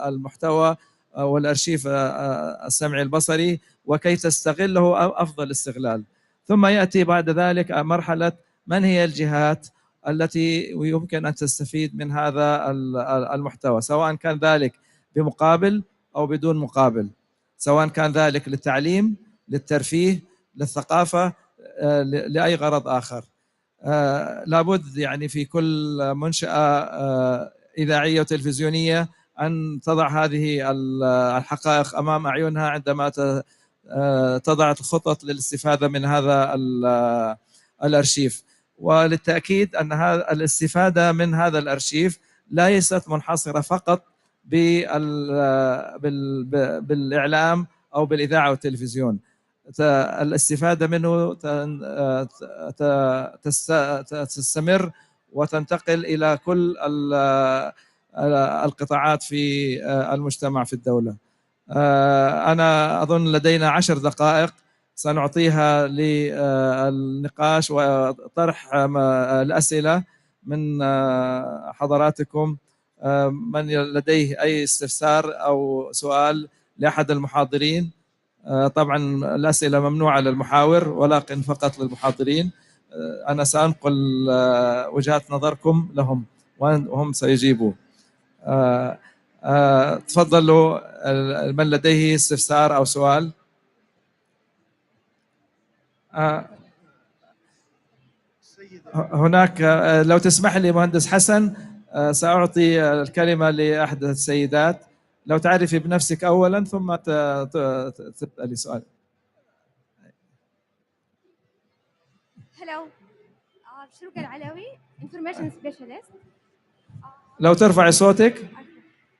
المحتوى والأرشيف السمعي البصري وكي تستغله أفضل استغلال. ثم يأتي بعد ذلك مرحلة من هي الجهات التي يمكن أن تستفيد من هذا المحتوى، سواء كان ذلك بمقابل أو بدون مقابل، سواء كان ذلك للتعليم، للترفيه، للثقافة، لأي غرض آخر. لابد يعني في كل منشأة إذاعية وتلفزيونية أن تضع هذه الحقائق أمام أعينها عندما تضع الخطط للاستفادة من هذا الأرشيف. وللتأكيد أن الاستفادة من هذا الأرشيف ليست منحصرة فقط بالإعلام أو بالإذاعة والتلفزيون. الاستفادة منه تستمر وتنتقل إلى كل القطاعات في المجتمع في الدولة. أنا أظن لدينا 10 دقائق سنعطيها للنقاش وطرح الأسئلة من حضراتكم. من لديه أي استفسار أو سؤال لأحد المحاضرين؟ طبعا الأسئلة ممنوعة للمحاور ولكن فقط للمحاضرين. أنا سأنقل وجهات نظركم لهم وهم سيجيبوا. تفضلوا من لديه استفسار أو سؤال. هناك لو تسمح لي مهندس حسن سأعطي الكلمة لأحد السيدات. لو تعرفي بنفسك أولا ثم تسألي سؤال. Hello, شروق العلوي, information specialist. لو ترفعي صوتك.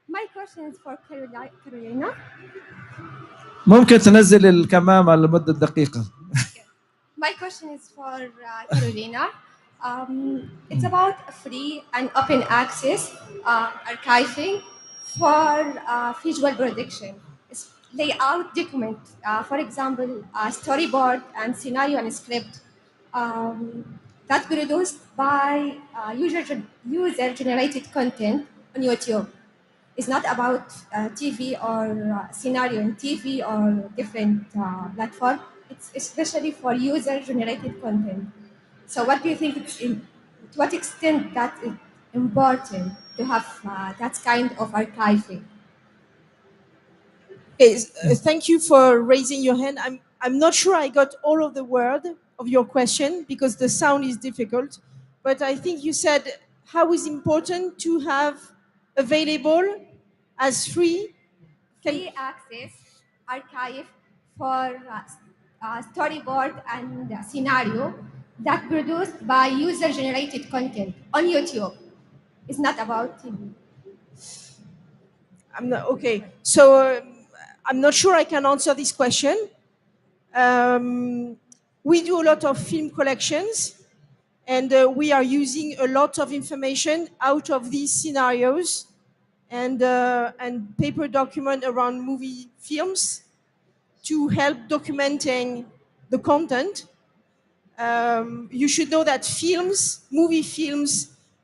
My question is for Carolina. ممكن تنزل الكمامة لمدة دقيقة. My question is for Carolina. It's about free and open access archiving for visual production. It's layout document, for example, storyboard and scenario and script that produced by user-generated content on YouTube. It's not about TV or scenario in TV or different platform. It's especially for user-generated content. So what do you think to what extent that is important to have that kind of archiving? Thank you for raising your hand. I'm not sure I got all of the word of your question because the sound is difficult, but I think you said how is important to have available as free access archive for storyboard and scenario that produced by user-generated content on YouTube. It's not about TV. Okay. So I'm not sure I can answer this question. We do a lot of film collections, and we are using a lot of information out of these scenarios and paper document around movie films to help documenting the content. You should know that movie films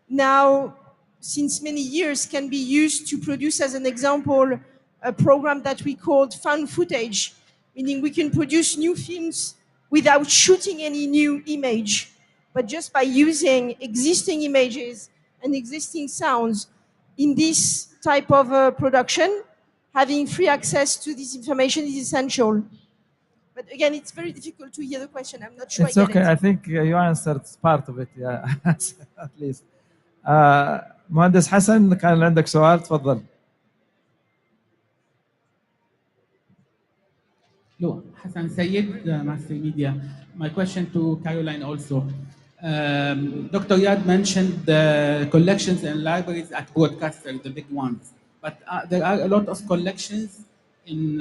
now, since many years, can be used to produce, as an example, a program that we called found footage, meaning we can produce new films without shooting any new image, but just by using existing images and existing sounds in this type of production, having free access to this information is essential. But again, it's very difficult to hear the question. I'm not sure It's I get okay. it. I think you answered part of it, yeah. At least. مهندس حسن كان عندك سؤال تفضل. Hello, Hassan Sayed, Master Media. My question to Caroline also. Dr. Yad mentioned the collections and libraries at broadcasters, the big ones. But there are a lot of collections in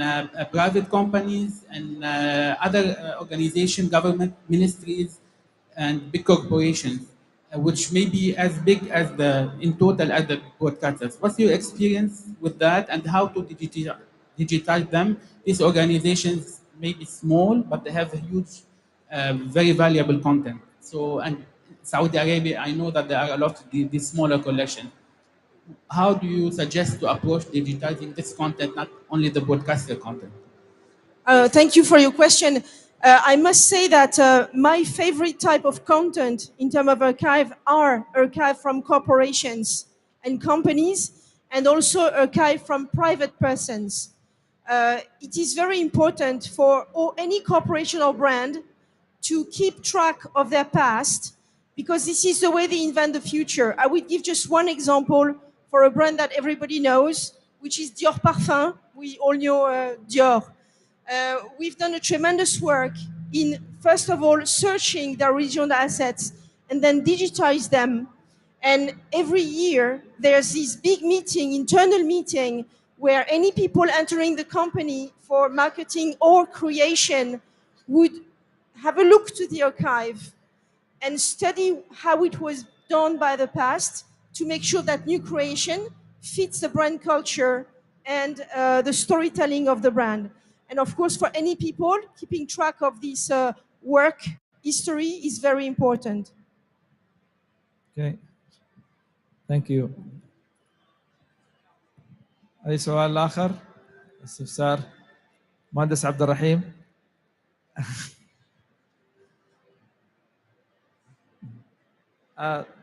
private companies and other organizations, government ministries, and big corporations, which may be as big as in total as the broadcasters. What's your experience with that, and how to digitize them? These organizations may be small, but they have a huge, very valuable content. So, and Saudi Arabia, I know that there are a lot of these smaller collections. How do you suggest to approach digitizing this content, not only the broadcaster content? Thank you for your question. I must say that my favorite type of content in terms of archive are archive from corporations and companies, and also archive from private persons. It is very important for any corporation or brand to keep track of their past, because this is the way they invent the future. I will give just one example for a brand that everybody knows, which is Dior Parfum. We all know Dior. We've done a tremendous work in, first of all, searching their original assets and then digitize them And every year there's this big meeting, internal meeting, where any people entering the company for marketing or creation would have a look to the archive and study how it was done by the past to make sure that new creation fits the brand culture and the storytelling of the brand. And of course, for any people, keeping track of this work history is very important. Okay. Thank you. أي سؤال آخر؟ استفسار؟ مهندس عبد الرحيم.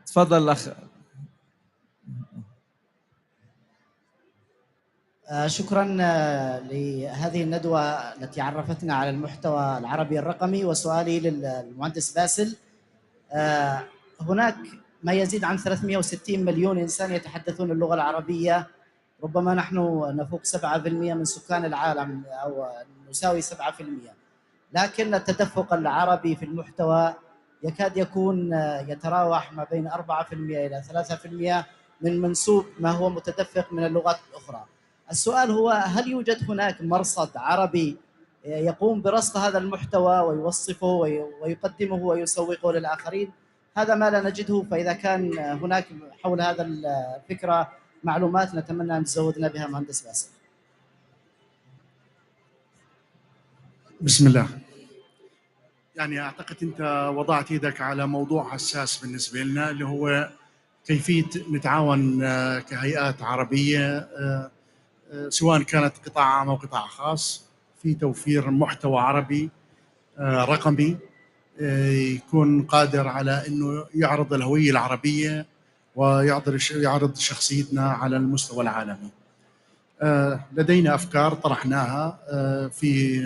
تفضل أخ. شكرا لهذه الندوة التي عرفتنا على المحتوى العربي الرقمي. وسؤالي للمهندس باسل، هناك ما يزيد عن 360 مليون إنسان يتحدثون اللغة العربية، ربما نحن نفوق 7% من سكان العالم أو نساوي 7%، لكن التدفق العربي في المحتوى يكاد يكون يتراوح ما بين 4% إلى 3% من منسوب ما هو متدفق من اللغات الأخرى. السؤال هو، هل يوجد هناك مرصد عربي يقوم برصد هذا المحتوى ويوصفه ويقدمه ويسوقه للآخرين؟ هذا ما لا نجده، فإذا كان هناك حول هذا الفكرة معلومات نتمنى أن تزودنا بها مهندس باسل. بسم الله. يعني أعتقد أنت وضعت يدك على موضوع حساس بالنسبة لنا، اللي هو كيفية نتعاون كهيئات عربية سواء كانت قطاع عام أو قطاع خاص في توفير محتوى عربي رقمي يكون قادر على أنه يعرض الهوية العربية ويعرض شخصيتنا على المستوى العالمي. لدينا أفكار طرحناها في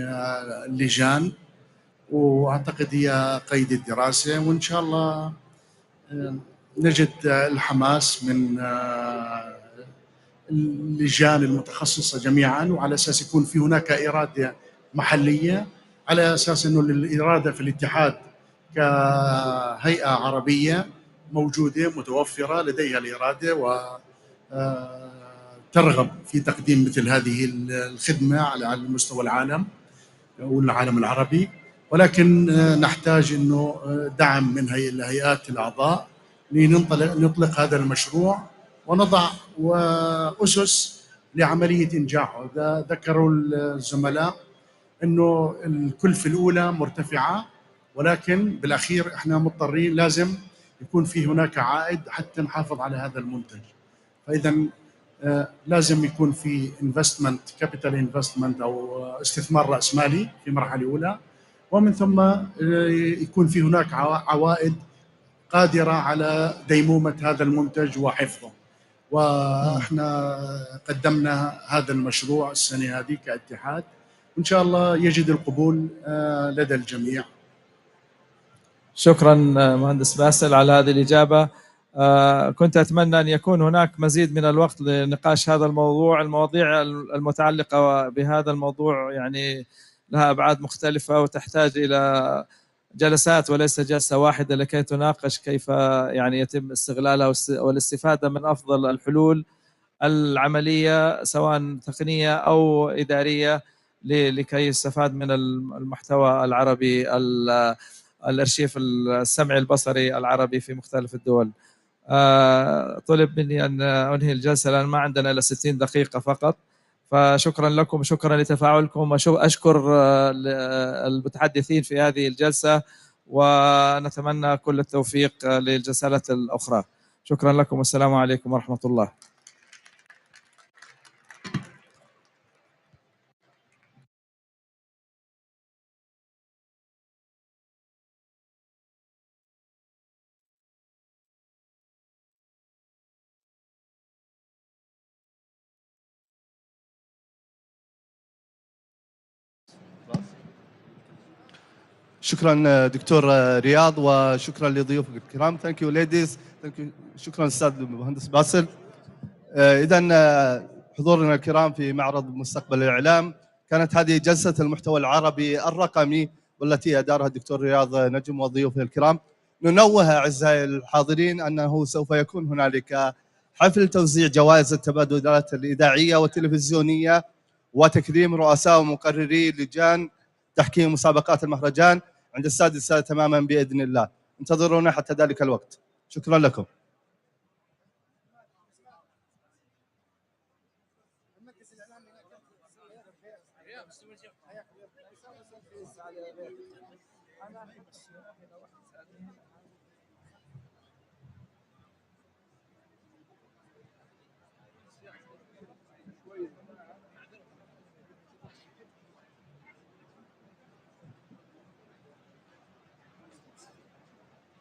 اللجان، وأعتقد هي قيد الدراسة، وإن شاء الله نجد الحماس من اللجان المتخصصة جميعا، وعلى أساس يكون في هناك إرادة محلية، على أساس أنه الإرادة في الاتحاد كهيئة عربية موجودة متوفرة لديها الإرادة وترغب في تقديم مثل هذه الخدمة على مستوى العالم والعالم العربي، ولكن نحتاج أنه دعم من الهيئات الأعضاء لنطلق هذا المشروع ونضع أسس لعملية إنجاحه. ذكروا الزملاء أنه الكلفة الأولى مرتفعة، ولكن بالأخير إحنا مضطرين لازم يكون في هناك عائد حتى نحافظ على هذا المنتج. فإذا لازم يكون في كابيتال انفستمنت أو استثمار رأس مالي في مرحلة أولى، ومن ثم يكون في هناك عوائد قادرة على ديمومة هذا المنتج وحفظه. واحنا قدمنا هذا المشروع السنة هذه كاتحاد، وإن شاء الله يجد القبول لدى الجميع. شكرا مهندس باسل على هذه الإجابة. كنت أتمنى أن يكون هناك مزيد من الوقت لنقاش هذا الموضوع. المواضيع المتعلقة بهذا الموضوع يعني لها أبعاد مختلفة وتحتاج إلى جلسات وليس جلسة واحدة لكي تناقش كيف يعني يتم استغلالها والاستفادة من أفضل الحلول العملية سواء تقنية أو إدارية لكي يستفاد من المحتوى العربي، الأرشيف السمعي البصري العربي في مختلف الدول. طلب مني أن أنهي الجلسة لأن ما عندنا إلا 60 دقيقة فقط، فشكرا لكم وشكرا لتفاعلكم، وأشكر المتحدثين في هذه الجلسة، ونتمنى كل التوفيق للجلسات الأخرى. شكرا لكم والسلام عليكم ورحمة الله. شكرا دكتور رياض، وشكرا لضيوفك الكرام. ثانك يو ليديز. شكرا استاذ المهندس باسل. اذا حضورنا الكرام في معرض مستقبل الاعلام، كانت هذه جلسه المحتوى العربي الرقمي والتي ادارها الدكتور رياض نجم وضيوفه الكرام. ننوه أعزائي الحاضرين أنه سوف يكون هنالك حفل توزيع جوائز التبادلات الإذاعية والتلفزيونية وتكريم رؤساء ومقرري لجان تحكيم مسابقات المهرجان عند السادسة تماما بإذن الله. انتظرونا حتى ذلك الوقت. شكرا لكم.